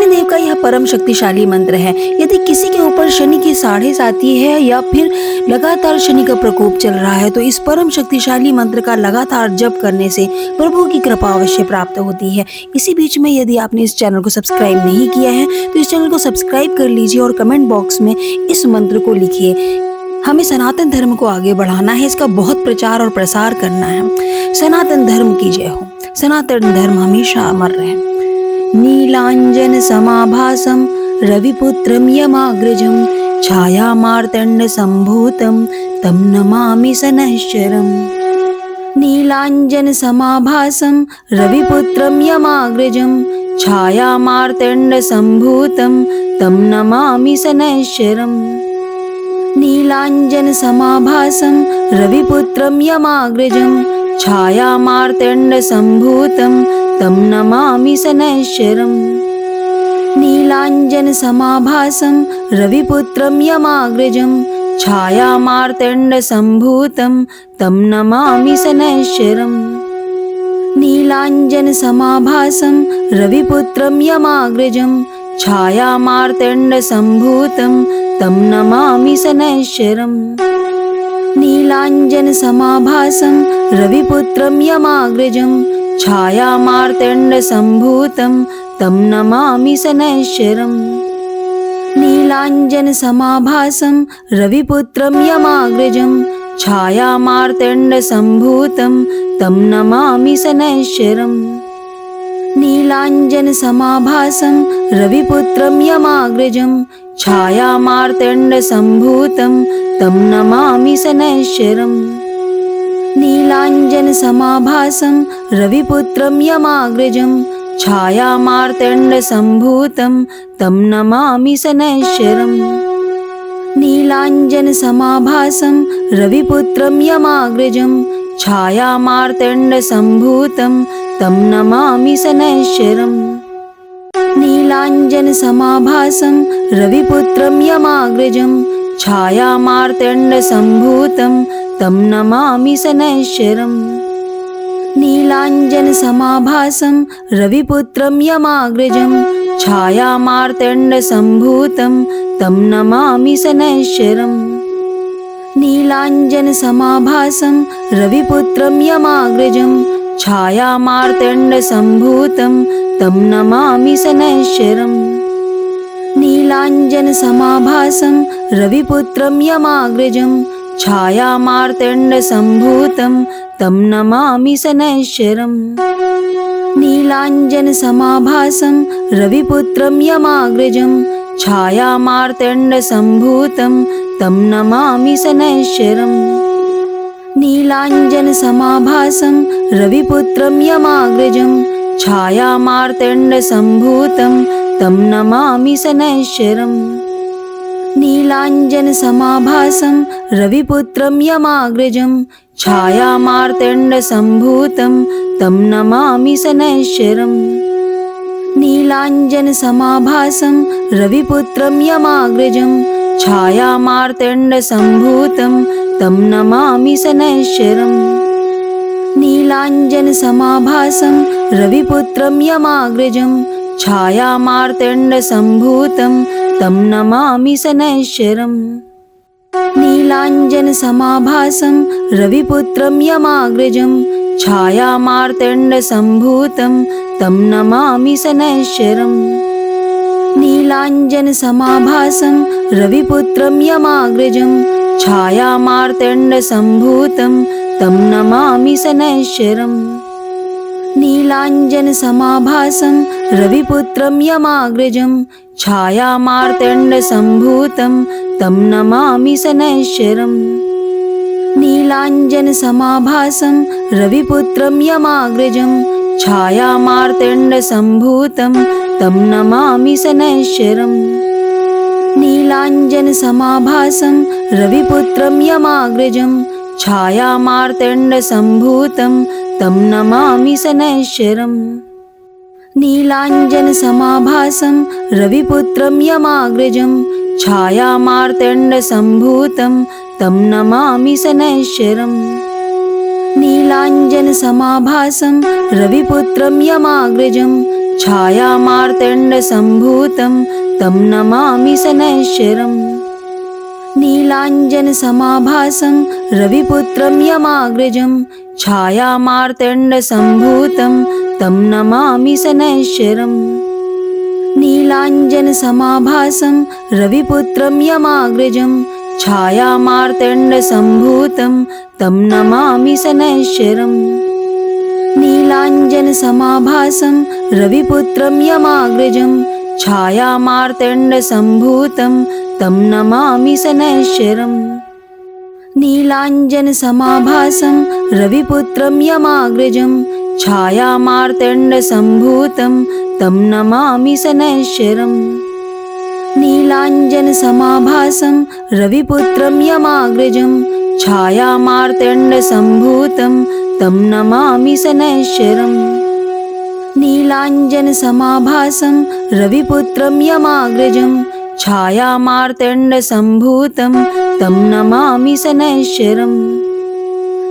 शनिदेव का यह परम शक्तिशाली मंत्र है। यदि किसी के ऊपर शनि की साढ़े आती है या फिर लगातार शनि का प्रकोप चल रहा है तो इस परम शक्तिशाली मंत्र का लगातार जप करने से प्रभु की कृपा अवश्य प्राप्त होती है। इसी बीच में यदि आपने इस चैनल को सब्सक्राइब नहीं किया है तो इस चैनल को सब्सक्राइब कर लीजिए और कमेंट बॉक्स में इस मंत्र को लिखिए। हमें सनातन धर्म को आगे बढ़ाना है, इसका बहुत प्रचार और प्रसार करना है। सनातन धर्म की जय हो। सनातन धर्म हमेशा अमर रहे। नीलांजन समाभासम रविपुत्रम यमाग्रजम छाया मार्तंड संभूतम तम नमामि शनैश्चरम। नीलांजन समाभासम रविपुत्रम यमाग्रजम छाया मार्तंड संभूतम तम नमामि शनैश्चरम। नीलांजन समाभासम रविपुत्रम यमाग्रजम छाया मार्तंड संभूतम तम नमामि शनैश्चरम। नीलांजन समाभासम रविपुत्रम यमाग्रजम छाया मार्तंड संभूतम तम नमामि शनैश्चरम। नीलांजन समाभासम रविपुत्रम यमाग्रजम छाया मार्तंड संभूतम तम नमामि शनैश्चरम। नीलांजन समाभासम रविपुत्रम यमाग्रजम छाया मार्तंड संभूतम तम नमामि शनैश्चरम। नीलांजन समाभासम रविपुत्रम यमाग्रजम छाया मार्तंड संभूतम तम नमामि शनैश्चरम। नीलांजन समाभासम रविपुत्रम यमाग्रजम छाया मार्तंड संभूतम तम नमामि शनैश्चरम। नीलांजन समाभासम रविपुत्रम यमाग्रजम छाया मार्तंड संभूतम तम नमामि शनैश्चरम। नीलांजन समाभासम रविपुत्रम यमाग्रजम छाया मार्तंड संभूतम तम नमामि शनैश्चरम। नीलांजन समाभासम रविपुत्रम यमाग्रजम छाया मार्तंड संभूतम तम नमामि शनैश्चरम। नीलांजन समाभासम रविपुत्रम यमाग्रजम छाया मार्तंड संभूतम तम नमामि शनैश्चरम। नीलांजन समाभासम रविपुत्रम यमाग्रजम छाया मार्तंड संभूतम तम नमामि शनैश्चरम। नीलांजन समाभासम रविपुत्रम यमाग्रजम छाया मार्तंड संभूतम तम नमामि शनैश्चरम। नीलांजन समाभासम रविपुत्रम यमाग्रजम छाया मार्तंड संभूतम तम नमामि शनैश्चरम। नीलांजन समाभासम रविपुत्रम यमाग्रजम छाया मार्तंड संभूतम तम नमामि शनैश्चरम। नीलांजन समाभासम रविपुत्रम यमाग्रजम छाया मार्तंड संभूतम तम नमामि शनैश्चरम। नीलांजन समाभासम रविपुत्रम यमाग्रजम छाया मार्तंड संभूतम तम नमामि शनैश्चरम। नीलांजन समाभासम रविपुत्रम यमाग्रजम छाया मार्तंड संभूतम तम नमामि शनैश्चरम। नीलांजन समाभासम रविपुत्रम यमाग्रजम छाया मार्तंड संभूतम तम नमामि शनैश्चरम। नीलांजन समाभासम रविपुत्रम यमाग्रजम छाया मार्तंड संभूतम तम नमामि शनैश्चरम। नीलांजन समाभासम रविपुत्रम यमाग्रजम छाया मार्तंड संभूतम तम नमामि शनैश्चरम। नीलांजन समाभासम रविपुत्रम यमाग्रजम छाया मार्तंड संभूतम तम नमामि शनैश्चरम। नीलांजन समाभासम रविपुत्रम यमाग्रजम छाया मार्तंड संभूतम तम नमामि शनैश्चरम। नीलांजन समाभासम रविपुत्रम यमाग्रजम छाया मार्तंड संभूतम तम नमामि शनैश्चरम। नीलाञ्जनसमाभासं रविपुत्रं यमाग्रजं छायामार्तण्डसम्भूतं तं नमामि शनैश्चरम्। नीलाञ्जनसमाभासं रविपुत्रं यमाग्रजं छायामार्तण्डसम्भूतं तं नमामि शनैश्चरम्। नीलाञ्जनसमाभासं रविपुत्रं यमाग्रजं छायामार्तण्डसम्भूतं तं नमामि शनैश्चरम्। नीलाञ्जनसमाभासं रविपुत्रं यमाग्रजं छायामार्तण्डसम्भूतं तं नमामि शनैश्चरम्। नीलाञ्जनसमाभासं रविपुत्रं यमाग्रजं छायामार्तण्डसम्भूतं तं नमामि शनैश्चरम्। नीलाञ्जनसमाभासं रविपुत्रं यमाग्रजं छायामार्तण्डसम्भूतं तं नमामि शनैश्चरम्। नीलाञ्जनसमाभासं रविपुत्रं यमाग्रजं छायामार्तण्डसम्भूतं तं नमामि शनैश्चरम्।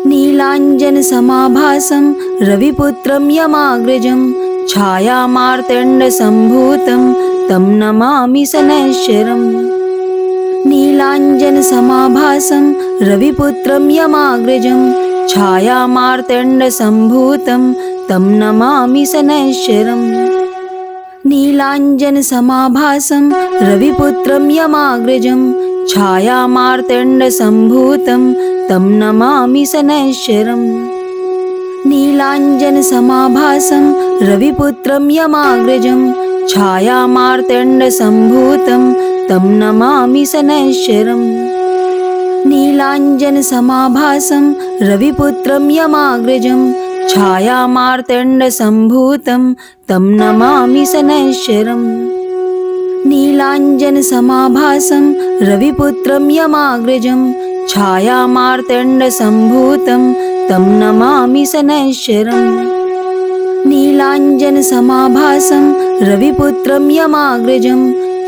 नीलाञ्जनसमाभासं रविपुत्रं यमाग्रजं छायामार्तण्डसम्भूतं तं नमामि शनैश्चरम्। नीलाञ्जनसमाभासं रविपुत्रं यमाग्रजं छायामार्तण्डसम्भूतं तं नमामि शनैश्चरम्। नीलाञ्जनसमाभासं रविपुत्रं यमाग्रजं छायामार्तण्डसम्भूतं तं नमामि शनैश्चरम्। नीलाञ्जनसमाभासं रविपुत्रं यमाग्रजं छायामार्तण्डसम्भूतं तं नमामि शनैश्चरम्। नीलाञ्जनसमाभासं रविपुत्रं यमाग्रजं छायामार्तण्डसम्भूतं तं नमामि शनैश्चरम्। नीलाञ्जनसमाभासं रविपुत्रं यमाग्रजं छायामार्तण्डसम्भूतं तं नमामि शनैश्चरम्। नीलाञ्जनसमाभासं रविपुत्रं यमाग्रजं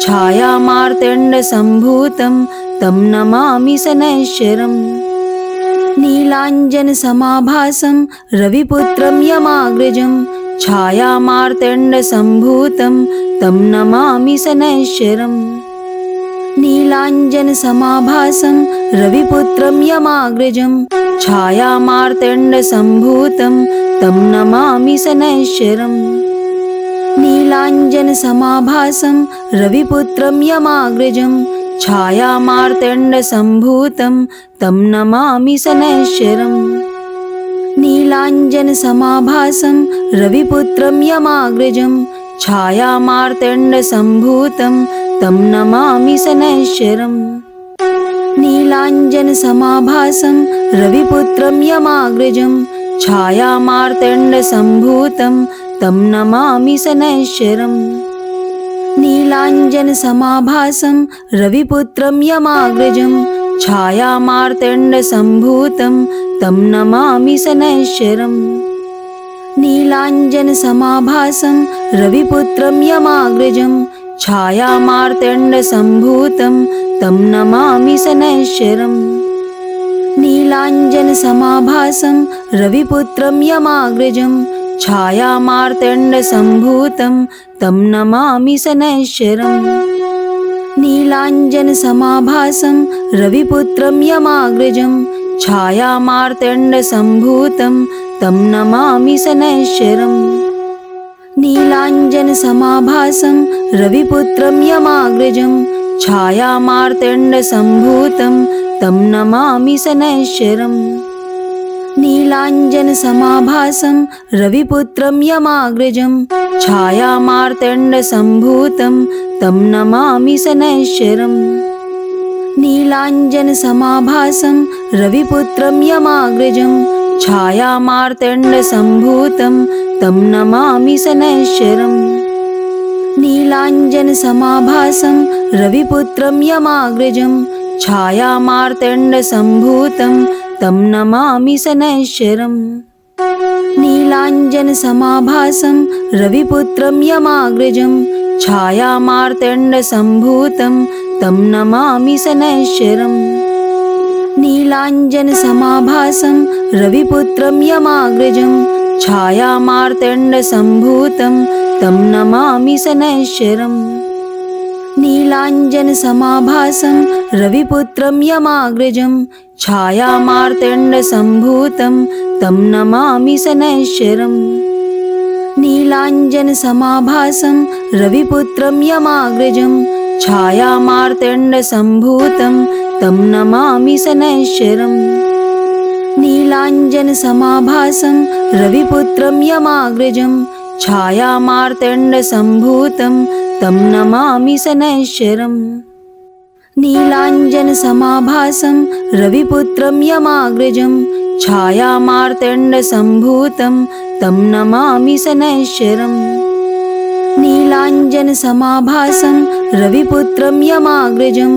छायामार्तण्डसम्भूतं तं नमामि शनैश्चरम्। नीलाञ्जनसमाभासं रविपुत्रं यमाग्रजं छायामार्तण्डसम्भूतं तं नमामि शनैश्चरम्। नीलाञ्जनसमाभासं रविपुत्रं यमाग्रजं छायामार्तण्डसम्भूतं तं नमामि शनैश्चरम्। नीलाञ्जनसमाभासं रविपुत्रं यमाग्रजं छायामार्तण्डसम्भूतं तं नमामि शनैश्चरम्। नीलाञ्जनसमाभासं रविपुत्रं यमाग्रजं छायामार्तण्डसम्भूतं तं नमामि शनैश्चरम्। नीलाञ्जनसमाभासं रविपुत्रं यमाग्रजं छायामार्तण्डसम्भूतं तं नमामि शनैश्चरम्। नीलाञ्जनसमाभासं रविपुत्रं यमाग्रजं छायामार्तण्डसम्भूतं तं नमामि शनैश्चरम्। नीलाञ्जनसमाभासं रविपुत्रं यमाग्रजं छायामार्तण्डसम्भूतं तं नमामि शनैश्चरम्। नीलाञ्जनसमाभासं रविपुत्रं यमाग्रजं छायामार्तण्डसम्भूतं तं नमामि शनैश्चरम्। नीलाञ्जनसमाभासं रविपुत्रं यमाग्रजं छायामार्तण्डसम्भूतं तं नमामि शनैश्चरम्। नीलाञ्जनसमाभासं रविपुत्रं यमाग्रजं छायामार्तण्डसम्भूतं तं नमामि शनैश्चरम्। नीलाञ्जनसमाभासं रविपुत्रं यमाग्रजं छायामार्तण्डसम्भूतं तं नमामि शनैश्चरम्। नीलाञ्जनसमाभासं रविपुत्रं यमाग्रजं छायामार्तण्डसम्भूतं तं नमामि शनैश्चरम्। नीलाञ्जनसमाभासं रविपुत्रं यमाग्रजं छायामार्तण्डसम्भूतं तं नमामि शनैश्चरम्। नीलाञ्जनसमाभासं रविपुत्रं यमाग्रजं छायामार्तण्डसम्भूतं तं नमामि शनैश्चरम्। नीलाञ्जनसमाभासं रविपुत्रं यमाग्रजं छायामार्तण्डसम्भूतं तं नमामि शनैश्चरम्। नीलाञ्जनसमाभासं रविपुत्रं यमाग्रजं छायामार्तण्डसम्भूतं तं नमामि शनैश्चरम्। नीलाञ्जनसमाभासं रविपुत्रं यमाग्रजं छायामार्तण्डसम्भूतं तं नमामि शनैश्चरम्। नीलाञ्जनसमाभासं रविपुत्रं यमाग्रजं छायामार्तण्डसम्भूतं तं नमामि शनैश्चरम्। नीलाञ्जनसमाभासं रविपुत्रं यमाग्रजं छायामार्तण्डसम्भूतं तं नमामि शनैश्चरम्। नीलाञ्जनसमाभासं रविपुत्रं यमाग्रजं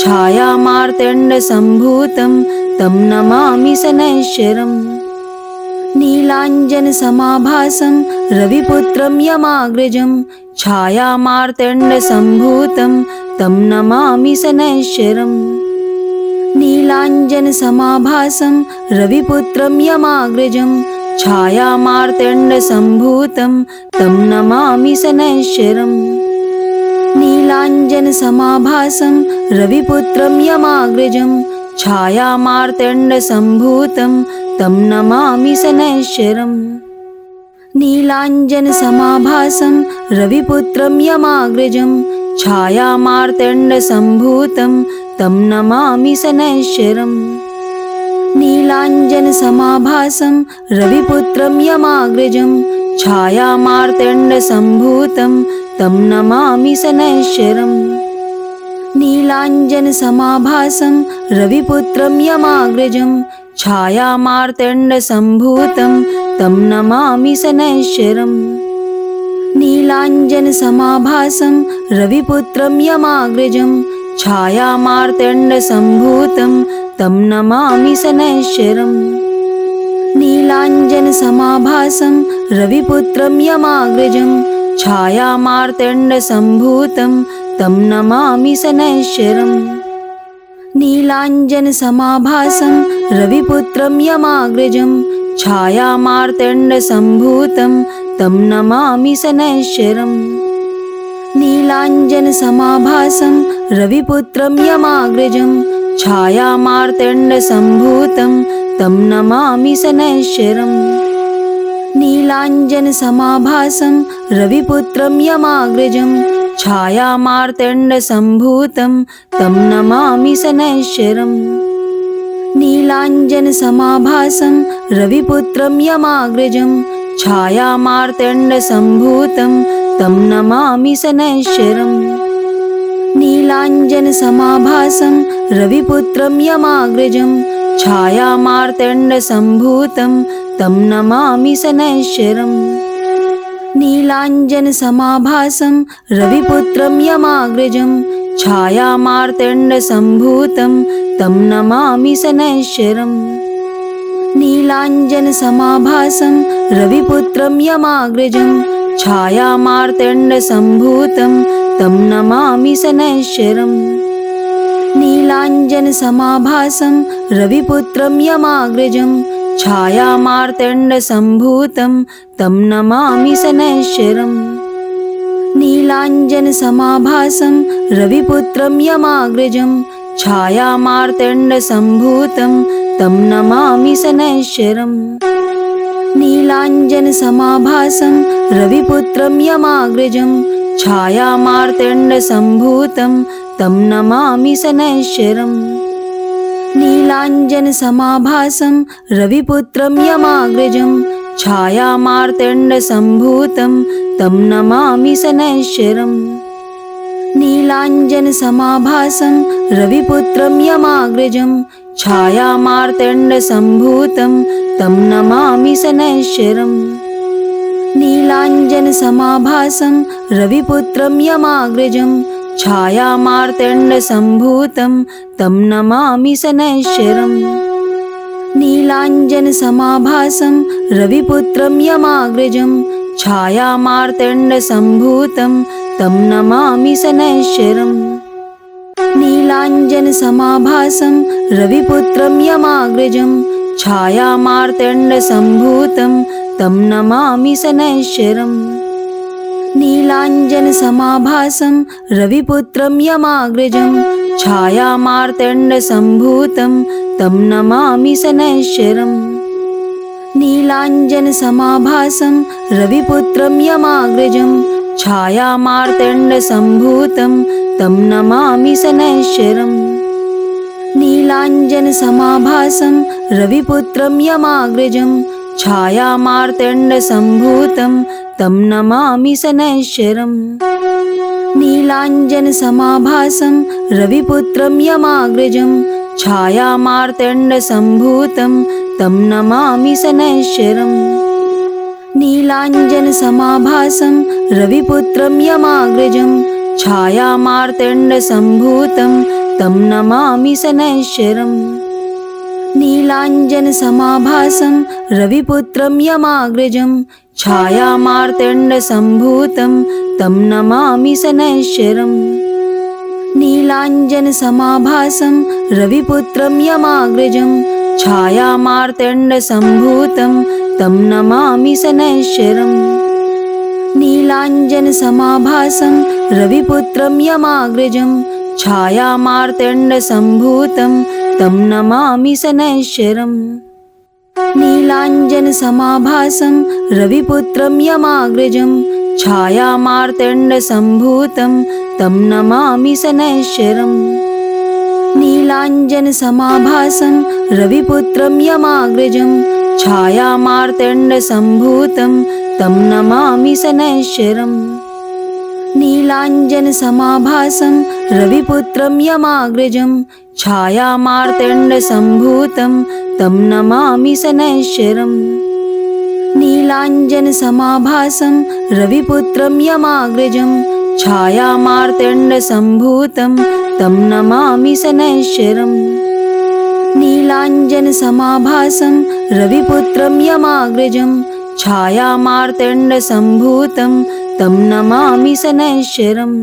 छायामार्तण्डसम्भूतं तं नमामि शनैश्चरम्। नीलाञ्जनसमाभासं रविपुत्रं यमाग्रजं छायामार्तण्डसम्भूतं तं नमामि शनैश्चरम्। नीलाञ्जनसमाभासं रविपुत्रं यमाग्रजं छायामार्तण्डसम्भूतं तं नमामि शनैश्चरम्। नीलाञ्जनसमाभासं रविपुत्रं यमाग्रजं छायामार्तण्डसम्भूतं तं नमामि शनैश्चरम्। नीलाञ्जनसमाभासं रविपुत्रं यमाग्रजं छायामार्तण्डसम्भूतं तं नमामि शनैश्चरम्। नीलाञ्जनसमाभासं रविपुत्रं यमाग्रजं छायामार्तण्डसम्भूतं तं नमामि शनैश्चरम्। नीलाञ्जनसमाभासं रविपुत्रं यमाग्रजं छायामार्तण्डसम्भूतं तं नमामि शनैश्चरम्। नीलाञ्जनसमाभासं रविपुत्रं यमाग्रजं छायामार्तण्डसम्भूतं तं नमामि शनैश्चरम्। नीलाञ्जनसमाभासं रविपुत्रं यमाग्रजं छायामार्तण्डसम्भूतं तं नमामि शनैश्चरम्। नीलाञ्जनसमाभासं रविपुत्रं यमाग्रजं छायामार्तण्डसम्भूतं तं नमामि शनैश्चरम्। नीलाञ्जनसमाभासं रविपुत्रं यमाग्रजं छायामार्तण्डसम्भूतं तं नमामि शनैश्चरम्। नीलाञ्जनसमाभासं रविपुत्रं यमाग्रजं छायामार्तण्डसम्भूतं तं नमामि शनैश्चरम्। नीलाञ्जनसमाभासं रविपुत्रं यमाग्रजं छायामार्तण्डसम्भूतं तं नमामि शनैश्चरम्। नीलाञ्जनसमाभासं रविपुत्रं यमाग्रजं छायामार्तण्डसम्भूतं तं नमामि शनैश्चरम्। नीलाञ्जनसमाभासं रविपुत्रं यमाग्रजं छायामार्तण्डसम्भूतं तं नमामि शनैश्चरम्। नीलाञ्जनसमाभासं रविपुत्रं यमाग्रजं छायामार्तण्डसम्भूतं तं नमामि शनैश्चरम्। नीलाञ्जनसमाभासं रविपुत्रं यमाग्रजं छायामार्तण्डसम्भूतं तं नमामि शनैश्चरम्। नीलाञ्जनसमाभासं रविपुत्रं यमाग्रजं छायामार्तण्डसम्भूतं तं नमामि शनैश्चरम्। नीलाञ्जनसमाभासं रविपुत्रं यमाग्रजं छायामार्तण्डसम्भूतं तं नमामि शनैश्चरम्। नीलाञ्जनसमाभासं रविपुत्रं यमाग्रजं छायामार्तण्डसम्भूतं तं नमामि शनैश्चरम्। नीलाञ्जनसमाभासं रविपुत्रं यमाग्रजं छायामार्तण्डसम्भूतं तं नमामि शनैश्चरम्। नीलाञ्जनसमाभासं रविपुत्रं यमाग्रजं छायामार्तण्डसम्भूतं तं नमामि शनैश्चरम्। नीलाञ्जनसमाभासं रविपुत्रं यमाग्रजं छायामार्तण्डसम्भूतं तं नमामि शनैश्चरम्। नीलाञ्जनसमाभासं रविपुत्रं यमाग्रजं छायामार्तण्डसम्भूतं तं नमामि शनैश्चरम्। नीलाञ्जनसमाभासं रविपुत्रं यमाग्रजं छायामार्तण्डसम्भूतं तं नमामि शनैश्चरम्। नीलाञ्जनसमाभासं रविपुत्रं यमाग्रजं छायामार्तण्डसम्भूतं तं नमामि शनैश्चरम्। नीलाञ्जनसमाभासं रविपुत्रं यमाग्रजं छायामार्तण्डसम्भूतं तं नमामि शनैश्चरम्। नीलाञ्जनसमाभासं रविपुत्रं यमाग्रजं छायामार्तण्डसम्भूतं तं नमामि शनैश्चरम्। नीलाञ्जनसमाभासं रविपुत्रं यमाग्रजं छायामार्तण्डसम्भूतं तं नमामि शनैश्चरम्। नीलाञ्जनसमाभासं रविपुत्रं यमाग्रजं छायामार्तण्डसम्भूतं तं नमामि शनैश्चरम्। नीलाञ्जनसमाभासं रविपुत्रं यमाग्रजं छायामार्तण्डसम्भूतं तं नमामि शनैश्चरम्। नीलाञ्जनसमाभासं रविपुत्रं यमाग्रजं छायामार्तण्डसम्भूतं तं नमामि शनैश्चरम्। नीलाञ्जनसमाभासं रविपुत्रं यमाग्रजं छायामार्तण्डसम्भूतं तं नमामि शनैश्चरम्। नीलाञ्जनसमाभासं रविपुत्रं यमाग्रजं छायामार्तण्डसम्भूतं तं नमामि शनैश्चरम्। नीलाञ्जनसमाभासं रविपुत्रं यमाग्रजं छायामार्तण्डसम्भूतं तं नमामि शनैश्चरम्। नीलाञ्जनसमाभासं रविपुत्रं यमाग्रजं छायामार्तण्डसम्भूतं तं नमामि शनैश्चरम्। नीलाञ्जनसमाभासं रविपुत्रं यमाग्रजं छायामार्तण्डसम्भूतं तं नमामि शनैश्चरम्।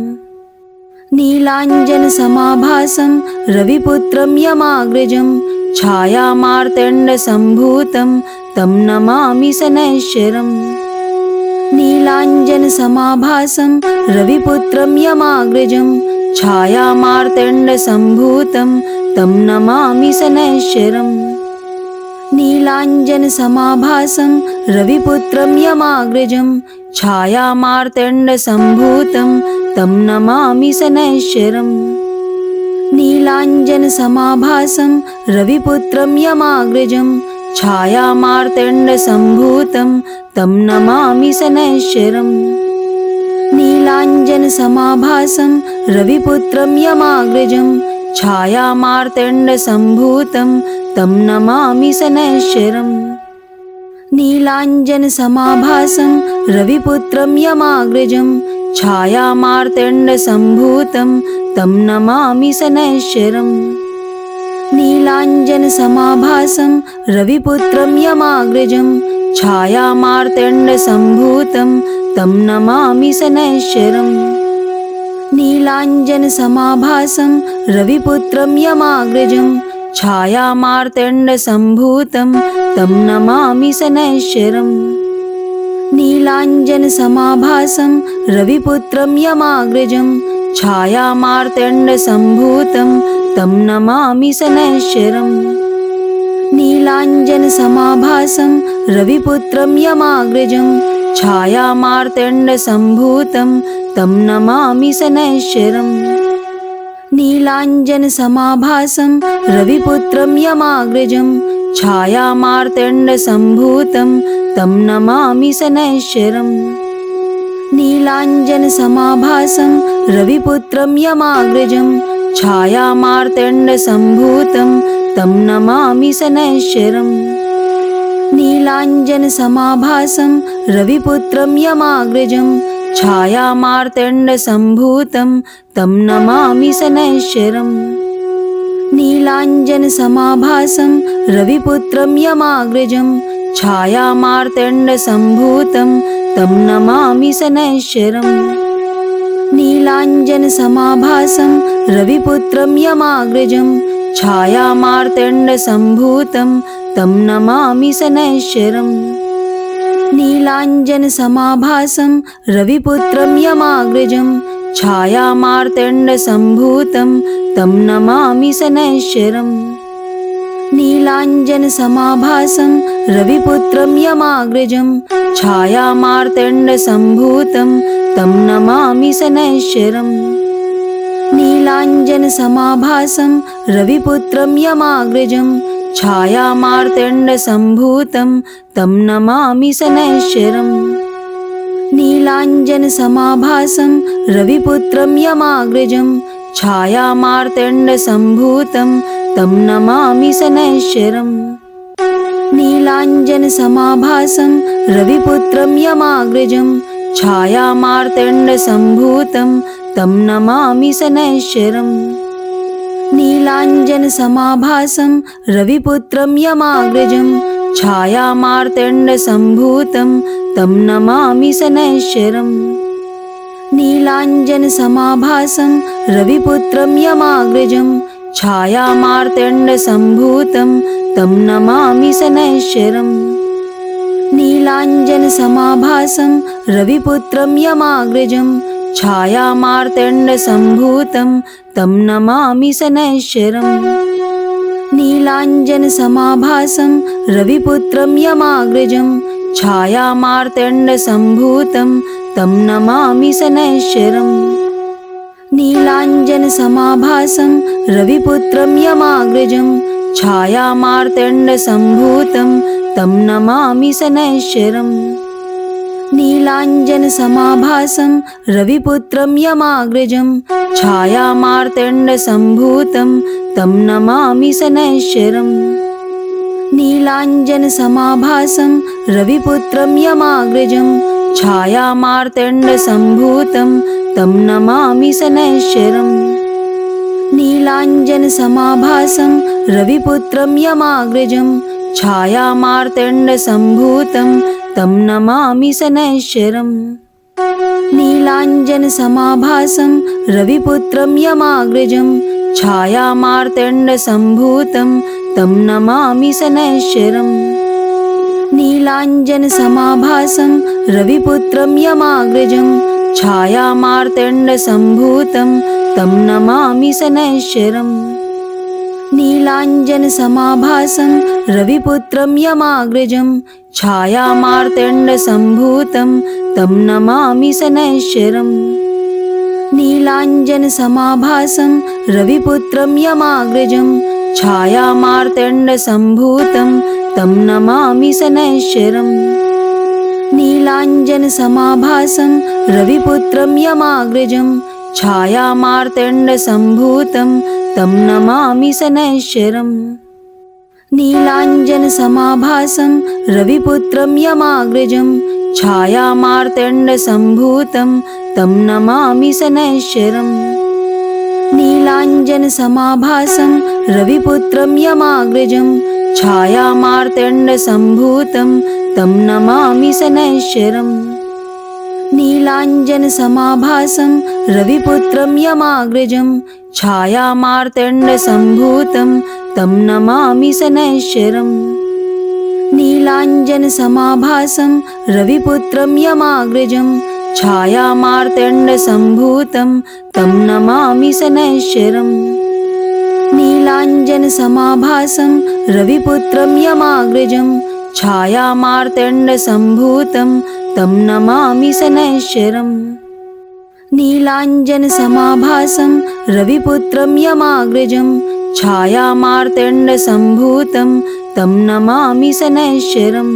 नीलाञ्जनसमाभासं रविपुत्रं यमाग्रजं छायामार्तण्डसम्भूतं तं नमामि शनैश्चरम्। नीलाञ्जनसमाभासं रविपुत्रं यमाग्रजं छायामार्तण्डसम्भूतं तं नमामि शनैश्चरम्। नीलाञ्जनसमाभासं रविपुत्रं यमाग्रजं छायामार्तण्डसम्भूतं तं नमामि शनैश्चरम्। नीलाञ्जनसमाभासं रविपुत्रं यमाग्रजं छायामार्तण्डसम्भूतं तं नमामि शनैश्चरम्। नीलाञ्जनसमाभासं रविपुत्रं यमाग्रजं छायामार्तण्डसम्भूतं तं नमामि शनैश्चरम्। नीलाञ्जनसमाभासं रविपुत्रं यमाग्रजं छायामार्तण्डसम्भूतं तं नमामि शनैश्चरम्। नीलाञ्जनसमाभासं रविपुत्रं यमाग्रजं छायामार्तण्डसम्भूतं तं नमामि शनैश्चरम्। नीलाञ्जनसमाभासं रविपुत्रं यमाग्रजं छायामार्तण्डसम्भूतं तं नमामि शनैश्चरम्। नीलाञ्जनसमाभासं रविपुत्रं यमाग्रजं छायामार्तण्डसम्भूतं तं नमामि शनैश्चरम्। नीलाञ्जनसमाभासं रविपुत्रं यमाग्रजं छायामार्तण्डसम्भूतं तं नमामि शनैश्चरम्। नीलाञ्जनसमाभासं रविपुत्रं यमाग्रजं छायामार्तण्डसम्भूतं तं नमामि शनैश्चरम्। नीलाञ्जनसमाभासं रविपुत्रं यमाग्रजं छायामार्तण्डसम्भूतं तं नमामि शनैश्चरम्। नीलाञ्जनसमाभासं रविपुत्रं यमाग्रजं छायामार्तण्डसम्भूतं तं नमामि शनैश्चरम्। नीलाञ्जनसमाभासं रविपुत्रं यमाग्रजं छायामार्तण्डसम्भूतं तं नमामि शनैश्चरम्। नीलाञ्जनसमाभासं रविपुत्रं यमाग्रजं छायामार्तण्डसम्भूतं तं नमामि शनैश्चरम्। नीलाञ्जनसमाभासं रविपुत्रं यमाग्रजं छायामार्तण्डसम्भूतं तं नमामि शनैश्चरम्। नीलाञ्जनसमाभासं रविपुत्रं यमाग्रजं छायामार्तण्डसम्भूतं तं नमामि शनैश्चरम्। नीलाञ्जनसमाभासं रविपुत्रं यमाग्रजं छायामार्तण्डसम्भूतं तं नमामि शनैश्चरम्। नीलाञ्जनसमाभासं रविपुत्रं यमाग्रजं छायामार्तण्डसम्भूतं तं नमामि शनैश्चरम्। नीलाञ्जनसमाभासं रविपुत्रं यमाग्रजं छायामार्तण्डसम्भूतं तं नमामि शनैश्चरम्। नीलाञ्जनसमाभासं रविपुत्रं यमाग्रजं छायामार्तण्डसम्भूतं तं नमामि शनैश्चरम्। नीलाञ्जनसमाभासं रविपुत्रं यमाग्रजं छायामार्तण्डसम्भूतं तं नमामि शनैश्चरम्। नीलाञ्जनसमाभासं रविपुत्रं यमाग्रजं छायामार्तण्डसम्भूतं तं नमामि शनैश्चरम्। नीलाञ्जनसमाभासं रविपुत्रं यमाग्रजं छायामार्तण्डसम्भूतं तं नमामि शनैश्चरम्। नीलाञ्जनसमाभासं रविपुत्रं यमाग्रजं छायामार्तण्डसम्भूतं तं नमामि शनैश्चरम्। नीलाञ्जनसमाभासं रविपुत्रं यमाग्रजं छायामार्तण्डसम्भूतं तं नमामि शनैश्चरम्। नीलाञ्जनसमाभासं रविपुत्रं यमाग्रजं छायामार्तण्डसम्भूतं तं नमामि शनैश्चरम्। नीलाञ्जनसमाभासं रविपुत्रं यमाग्रजं छायामार्तण्डसम्भूतं तं नमामि शनैश्चरम्। नीलाञ्जनसमाभासं रविपुत्रं यमाग्रजं छायामार्तण्डसम्भूतं तं नमामि शनैश्चरम्। नीलाञ्जनसमाभासं रविपुत्रं यमाग्रजं छायामार्तण्डसम्भूतं तं नमामि शनैश्चरम्। नीलाञ्जनसमाभासं रविपुत्रं यमाग्रजं छायामार्तण्डसम्भूतं तं नमामि शनैश्चरम्। नीलाञ्जनसमाभासं रविपुत्रं यमाग्रजं छायामार्तण्डसम्भूतं तं नमामि शनैश्चरम्। नीलाञ्जनसमाभासं रविपुत्रं यमाग्रजं छायामार्तण्डसम्भूतं तं नमामि शनैश्चरम्। नीलाञ्जनसमाभासं रविपुत्रं यमाग्रजं छायामार्तण्डसम्भूतं तं नमामि शनैश्चरम्। नीलाञ्जनसमाभासं रविपुत्रं यमाग्रजं छायामार्तण्डसम्भूतं तं नमामि शनैश्चरम्। नीलाञ्जनसमाभासं रविपुत्रं यमाग्रजं छायामार्तण्डसम्भूतं तं नमामि शनैश्चरम्। नीलाञ्जनसमाभासं रविपुत्रं यमाग्रजं छायामार्तण्डसम्भूतं तं नमामि शनैश्चरम्। नीलाञ्जनसमाभासं रविपुत्रं यमाग्रजं छायामार्तण्डसम्भूतं तं नमामि शनैश्चरम्। नीलाञ्जनसमाभासं रविपुत्रं यमाग्रजं छायामार्तण्डसम्भूतं तं नमामि शनैश्चरम्।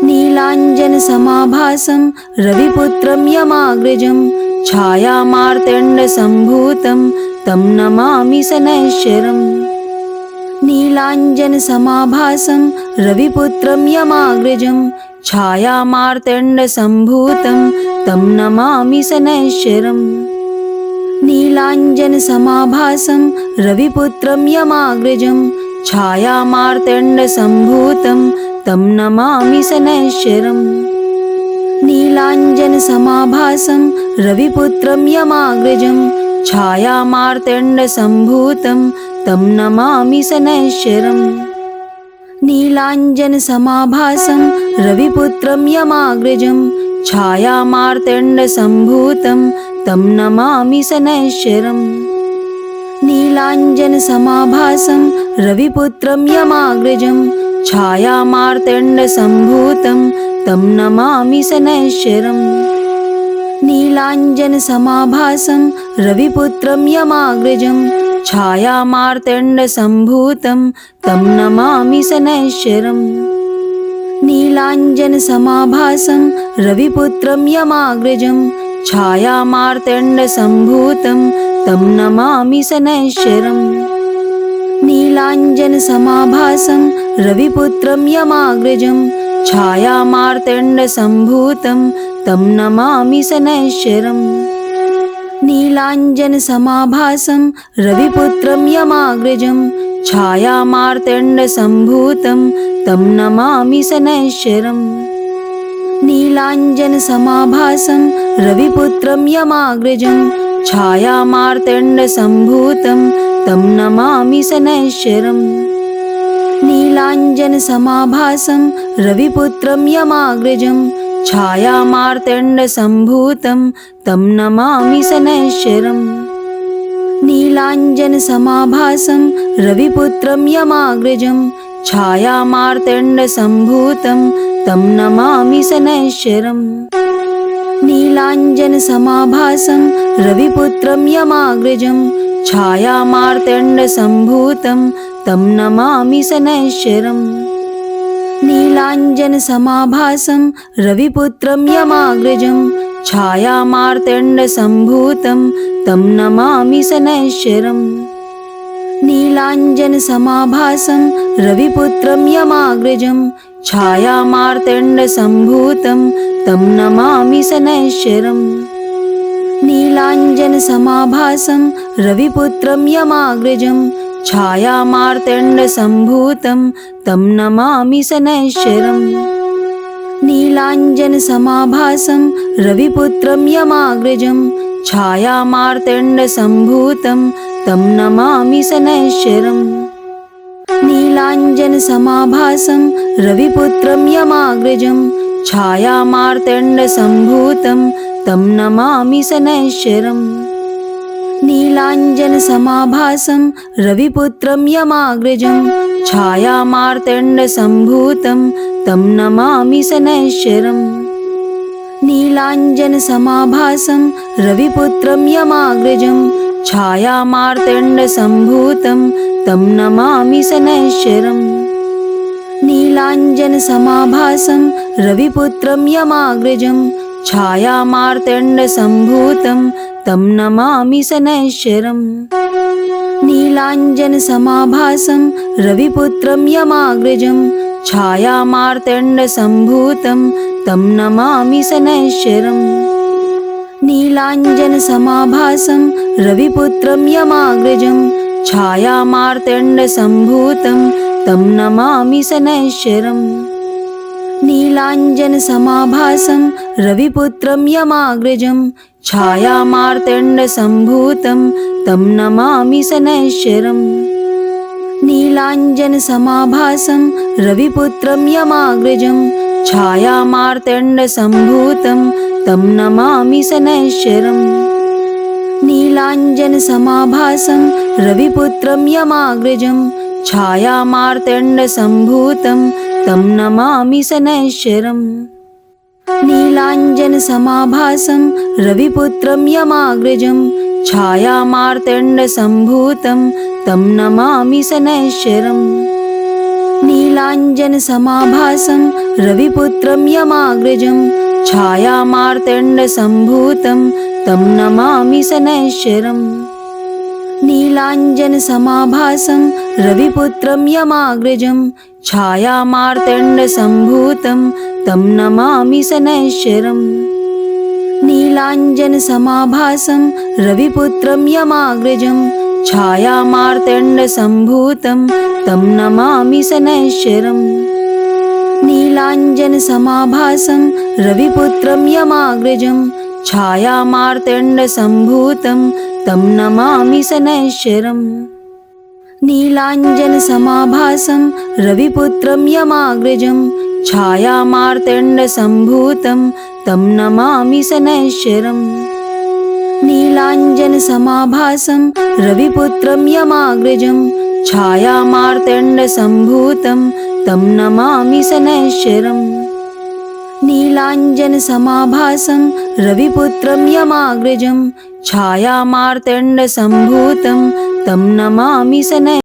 नीलाञ्जनसमाभासं रविपुत्रं यमाग्रजं छायामार्तण्डसम्भूतं तं नमामि शनैश्चरम्। नीलाञ्जनसमाभासं रविपुत्रं यमाग्रजं छायामार्तण्डसम्भूतं तं नमामि शनैश्चरम्। नीलाञ्जनसमाभासं रविपुत्रं यमाग्रजं छायामार्तण्डसम्भूतं तं नमामि शनैश्चरम्। नीलाञ्जनसमाभासं रविपुत्रं यमाग्रजं छायामार्तण्डसम्भूतं तं नमामि शनैश्चरम्। नीलाञ्जनसमाभासं रविपुत्रं यमाग्रजं छायामार्तण्डसम्भूतं तं नमामि शनैश्चरम्। नीलाञ्जनसमाभासं रविपुत्रं यमाग्रजं छायामार्तण्डसम्भूतं तं नमामि शनैश्चरम्। नीलाञ्जनसमाभासं रविपुत्रं यमाग्रजं छायामार्तण्डसम्भूतं तं नमामि शनैश्चरम्। नीलाञ्जनसमाभासं रविपुत्रं यमाग्रजं छायामार्तण्डसम्भूतं तं नमामि शनैश्चरम्। नीलाञ्जनसमाभासं रविपुत्रं यमाग्रजं छायामार्तण्डसम्भूतं तं नमामि शनैश्चरम्। नीलाञ्जनसमाभासं रविपुत्रं यमाग्रजं छायामार्तण्डसम्भूतं तं नमामि शनैश्चरम्। नीलाञ्जनसमाभासं रविपुत्रं यमाग्रजं छायामार्तण्डसम्भूतं तं नमामि शनैश्चरम्। नीलाञ्जनसमाभासं रविपुत्रं यमाग्रजं छायामार्तण्डसम्भूतं तं नमामि शनैश्चरम्। नीलाञ्जनसमाभासं रविपुत्रं यमाग्रजं छायामार्तण्डसम्भूतं तं नमामि शनैश्चरम्। नीलाञ्जनसमाभासं रविपुत्रं यमाग्रजं छायामार्तण्डसम्भूतं तं नमामि शनैश्चरम्। नीलाञ्जनसमाभासं रविपुत्रं यमाग्रजं छायामार्तण्डसम्भूतं तं नमामि शनैश्चरम्। नीलाञ्जनसमाभासं रविपुत्रं यमाग्रजं छायामार्तण्डसम्भूतं तं नमामि शनैश्चरम्। नीलाञ्जनसमाभासं रविपुत्रं यमाग्रजं छायामार्तण्डसम्भूतं तं नमामि शनैश्चरम्। नीलाञ्जनसमाभासं रविपुत्रं यमाग्रजं छायामार्तण्डसम्भूतं तं नमामि शनैश्चरम्। नीलाञ्जनसमाभासं रविपुत्रं यमाग्रजं छायामार्तण्डसम्भूतं तं नमामि शनैश्चरम्। नीलाञ्जनसमाभासं रविपुत्रं यमाग्रजं छायामार्तण्डसम्भूतं तं नमामि शनैश्चरम्। नीलाञ्जनसमाभासं रविपुत्रं यमाग्रजं छायामार्तण्डसम्भूतं तं नमामि शनैश्चरम्। नीलाञ्जनसमाभासं रविपुत्रं यमाग्रजं छायामार्तण्डसम्भूतं तं नमामि शनैश्चरम्। नीलाञ्जनसमाभासं रविपुत्रं यमाग्रजं छायामार्तण्डसम्भूतं तं नमामि शनैश्चरम्। नीलाञ्जनसमाभासं रविपुत्रं यमाग्रजं छायामार्तण्डसम्भूतं तं नमामि शनैश्चरम्। नीलाञ्जनसमाभासं रविपुत्रं यमाग्रजं छायामार्तण्डसम्भूतं तं नमामि शनैश्चरम्। नीलाञ्जनसमाभासं रविपुत्रं यमाग्रजं छायामार्तण्डसम्भूतं तं नमामि शनैश्चरम्। नीलाञ्जनसमाभासं रविपुत्रं यमाग्रजं छायामार्तण्डसम्भूतं तं नमामि शनैश्चरम्। नीलाञ्जनसमाभासं रविपुत्रं यमाग्रजं छायामार्तण्डसम्भूतं तं नमामि शनैश्चरम्। नीलाञ्जनसमाभासं रविपुत्रं यमाग्रजं छायामार्तण्डसम्भूतं तं नमामि शनैश्चरम्। नीलाञ्जनसमाभासं रविपुत्रं यमाग्रजं छायामार्तण्डसम्भूतं तं नमामि शनैश्चरम्। नीलाञ्जनसमाभासं रविपुत्रं यमाग्रजं छायामार्तण्डसम्भूतं तं नमामि शनैश्चरम्। नीलाञ्जनसमाभासं रविपुत्रं यमाग्रजं छायामार्तण्डसम्भूतं तं नमामि शनैश्चरम्। नीलाञ्जनसमाभासं रविपुत्रं यमाग्रजं छायामार्तण्डसम्भूतं तं नमामि शनैश्चरम्। नीलाञ्जनसमाभासं रविपुत्रं यमाग्रजं छायामार्तण्डसम्भूतं तं नमामि शनैश्चरम्। नीलाञ्जनसमाभासं रविपुत्रं यमाग्रजं छायामार्तण्डसम्भूतं तं नमामि शनैश्चरम्।